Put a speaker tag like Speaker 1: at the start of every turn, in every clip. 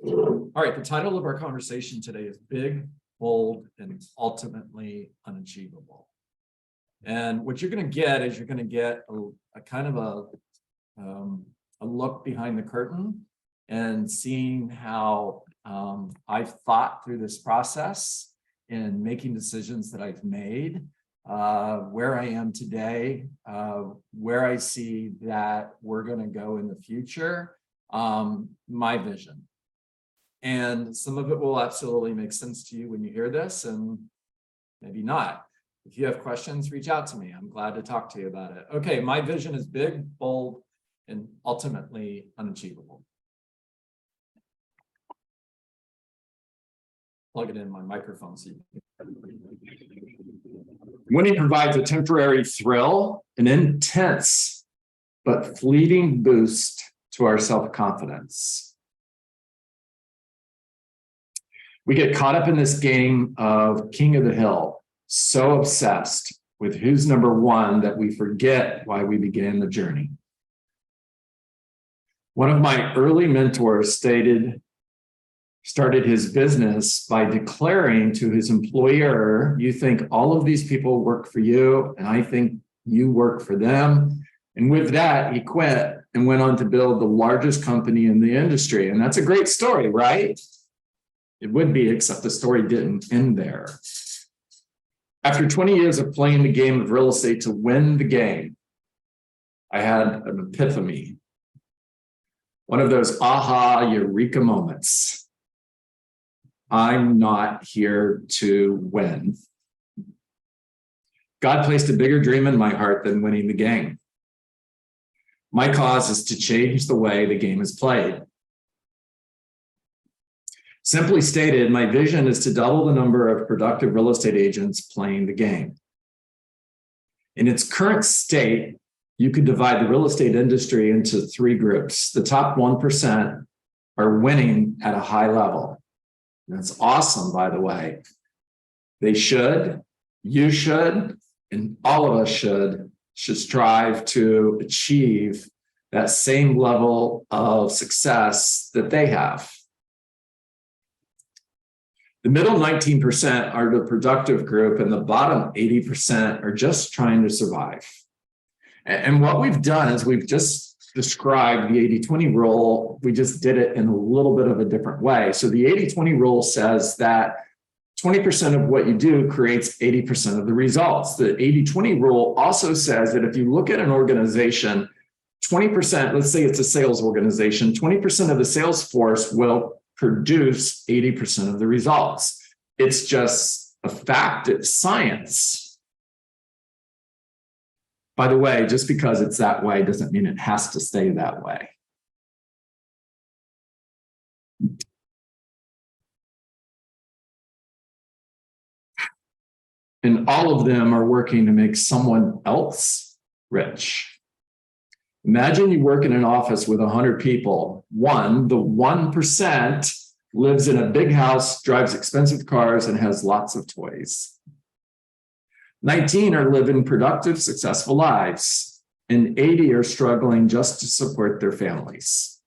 Speaker 1: All right, the title of our conversation today is Big, Bold, and Ultimately Unachievable. And what you're going to get is you're going to get a kind of a look behind the curtain and seeing how I've thought through this process in making decisions that I've made, where I am today, where I see that we're going to go in the future, my vision. And some of it will absolutely make sense to you when you hear this, and maybe not. If you have questions, reach out to me. I'm glad to talk to you about it. Okay, my vision is big, bold, and ultimately unachievable. Plug it in my microphone so you can. Winning provides a temporary thrill, an intense but fleeting boost to our self-confidence. We get caught up in this game of king of the hill, so obsessed with who's number one that we forget why we began the journey. One of my early mentors started his business by declaring to his employer, you think all of these people work for you, and I think you work for them. And with that, he quit and went on to build the largest company in the industry. And that's a great story, right? It would be, except the story didn't end there. After 20 years of playing the game of real estate to win the game, I had an epiphany. One of those aha eureka moments. I'm not here to win. God placed a bigger dream in my heart than winning the game. My cause is to change the way the game is played. Simply stated, my vision is to double the number of productive real estate agents playing the game. In its current state, you could divide the real estate industry into three groups. The top 1% are winning at a high level. That's awesome, by the way. They should, you should, and all of us should strive to achieve that same level of success that they have. The middle 19% are the productive group, and the bottom 80% are just trying to survive. And what we've done is we've just described the 80-20 rule. We just did it in a little bit of a different way. So the 80-20 rule says that 20% of what you do creates 80% of the results. The 80-20 rule also says that if you look at an organization, 20%, let's say it's a sales organization, 20% of the sales force will produce 80% of the results. It's just a fact, it's science. By the way, just because it's that way doesn't mean it has to stay that way. And all of them are working to make someone else rich. Imagine you work in an office with 100 people. The 1% lives in a big house, drives expensive cars, and has lots of toys. 19 are living productive, successful lives, and 80 are struggling just to support their families.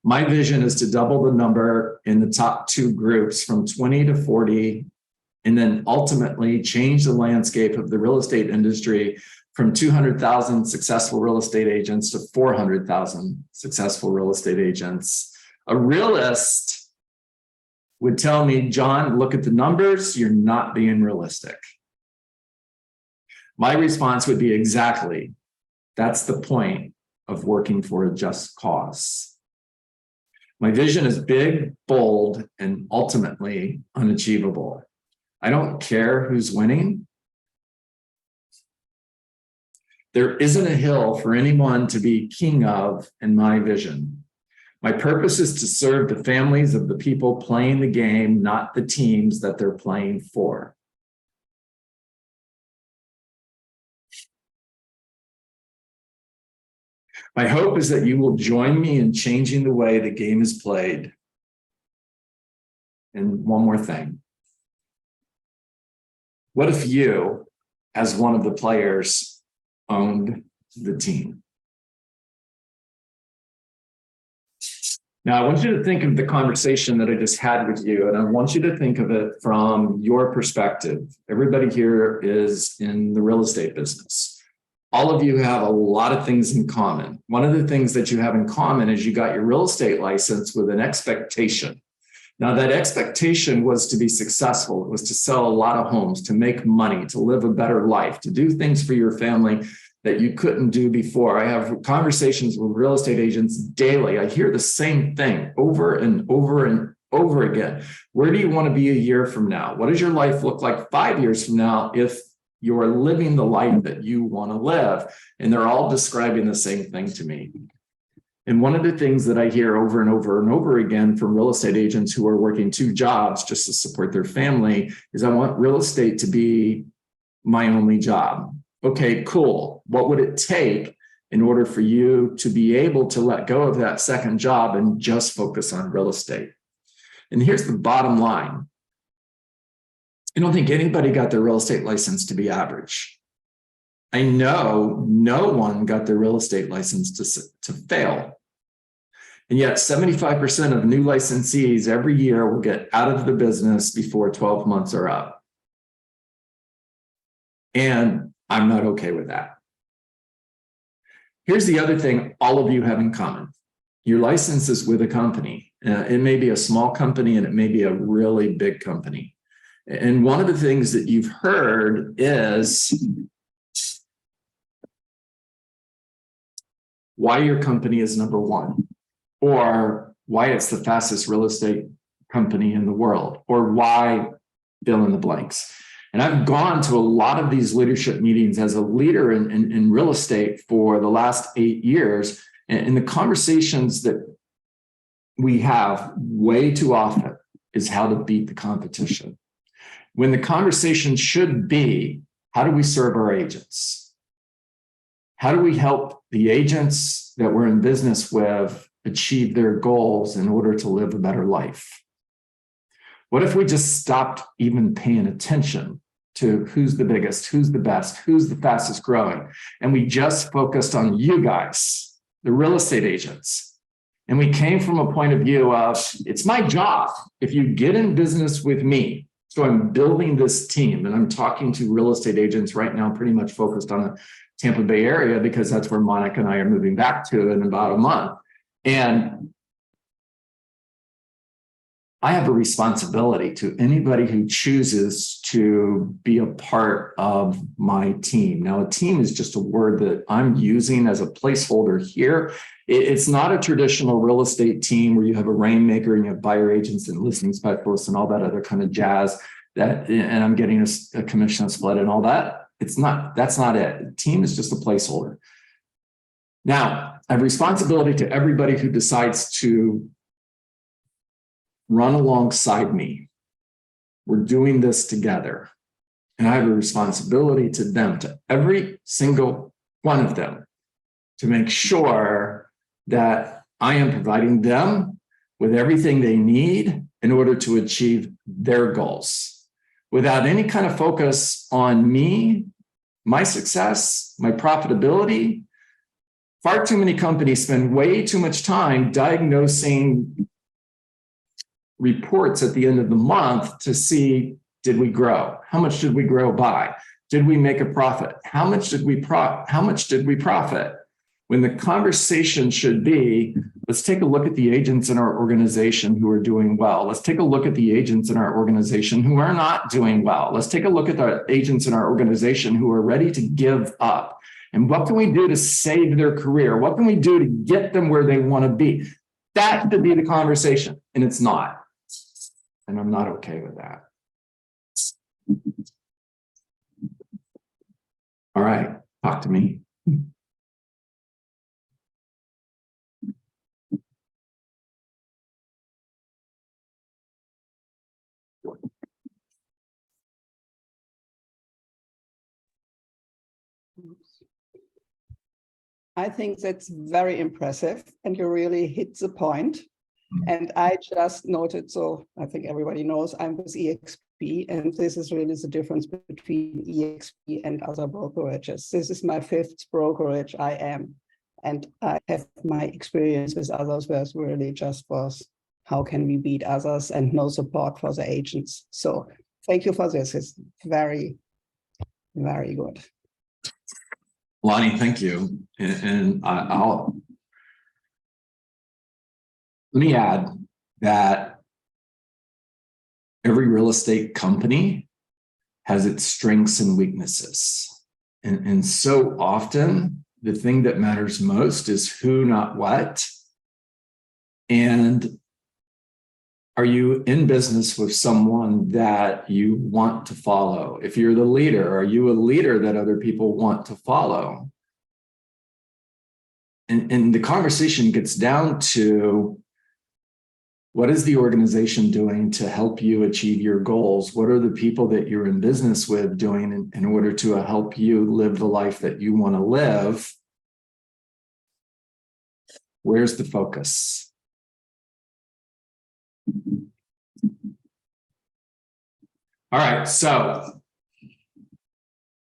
Speaker 1: My vision is to double the number in the top two groups from 20 to 40, and then ultimately change the landscape of the real estate industry from 200,000 successful real estate agents to 400,000 successful real estate agents. A realist would tell me, John, look at the numbers, you're not being realistic. My response would be exactly, that's the point of working for a just cause. My vision is big, bold, and ultimately unachievable. I don't care who's winning. There isn't a hill for anyone to be king of in my vision. My purpose is to serve the families of the people playing the game, not the teams that they're playing for. My hope is that you will join me in changing the way the game is played. And one more thing. What if you, as one of the players, owned the team? Now, I want you to think of the conversation that I just had with you, and I want you to think of it from your perspective. Everybody here is in the real estate business. All of you have a lot of things in common. One of the things that you have in common is you got your real estate license with an expectation. Now, that expectation was to be successful. It was to sell a lot of homes, to make money, to live a better life, to do things for your family that you couldn't do before. I have conversations with real estate agents daily. I hear the same thing over and over and over again. Where do you want to be a year from now? What does your life look like 5 years from now if you're living the life that you want to live? And they're all describing the same thing to me. And one of the things that I hear over and over and over again from real estate agents who are working 2 jobs just to support their family is, I want real estate to be my only job. Okay, cool. What would it take in order for you to be able to let go of that second job and just focus on real estate? And here's the bottom line. I don't think anybody got their real estate license to be average. I know no one got their real estate license to fail. And yet 75% of new licensees every year will get out of the business before 12 months are up. And I'm not okay with that. Here's the other thing all of you have in common. Your license is with a company. It may be a small company and it may be a really big company. And one of the things that you've heard is why your company is number 1, or why it's the fastest real estate company in the world, or why fill in the blanks. And I've gone to a lot of these leadership meetings as a leader in real estate for the last 8 years. And the conversations that we have way too often is how to beat the competition. When the conversation should be, how do we serve our agents? How do we help the agents that we're in business with achieve their goals in order to live a better life? What if we just stopped even paying attention to who's the biggest, who's the best, who's the fastest growing, and we just focused on you guys, the real estate agents? And we came from a point of view of, it's my job. If you get in business with me, so I'm building this team, and I'm talking to real estate agents right now, pretty much focused on the Tampa Bay area, because that's where Monica and I are moving back to in about a month. And I have a responsibility to anybody who chooses to be a part of my team. Now, a team is just a word that I'm using as a placeholder here. It's not a traditional real estate team where you have a rainmaker and you have buyer agents and listing specialists and all that other kind of jazz and I'm getting a commission split and all that. That's not it. A team is just a placeholder. Now, I have responsibility to everybody who decides to run alongside me. We're doing this together. And I have a responsibility to them, to every single one of them, to make sure that I am providing them with everything they need in order to achieve their goals, without any kind of focus on me, my success, my profitability. Far too many companies spend way too much time diagnosing reports at the end of the month to see, did we grow? How much did we grow by? Did we make a profit? How much did we profit? When the conversation should be, let's take a look at the agents in our organization who are doing well. Let's take a look at the agents in our organization who are not doing well. Let's take a look at the agents in our organization who are ready to give up. And what can we do to save their career? What can we do to get them where they want to be? That should be the conversation, and it's not. And I'm not okay with that. All right, talk to me.
Speaker 2: I think that's very impressive, and you really hit the point. And I just noted, so I think everybody knows I'm with EXP, and this is really the difference between EXP and other brokerages. This is my 5th brokerage I am. And I have my experience with others where it's really just was, how can we beat others, and no support for the agents. So thank you for this. It's very, very good.
Speaker 1: Lonnie, thank you. And let me add that every real estate company has its strengths and weaknesses. And so often the thing that matters most is who, not what. And are you in business with someone that you want to follow? If you're the leader, are you a leader that other people want to follow? And the conversation gets down to, what is the organization doing to help you achieve your goals? What are the people that you're in business with doing in order to help you live the life that you want to live? Where's the focus? All right, so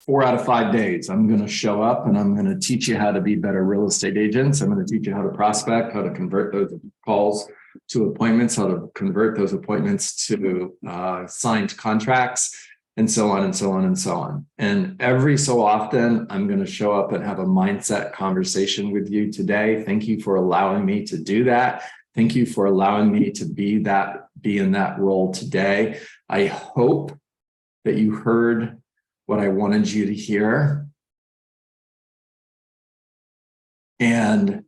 Speaker 1: 4 out of 5 days, I'm going to show up and I'm going to teach you how to be better real estate agents. I'm going to teach you how to prospect, how to convert those calls to appointments, how to convert those appointments to signed contracts, and so on and so on and so on. And every so often, I'm going to show up and have a mindset conversation with you today. Thank you for allowing me to do that. Thank you for allowing me to be in that role today. I hope that you heard what I wanted you to hear. And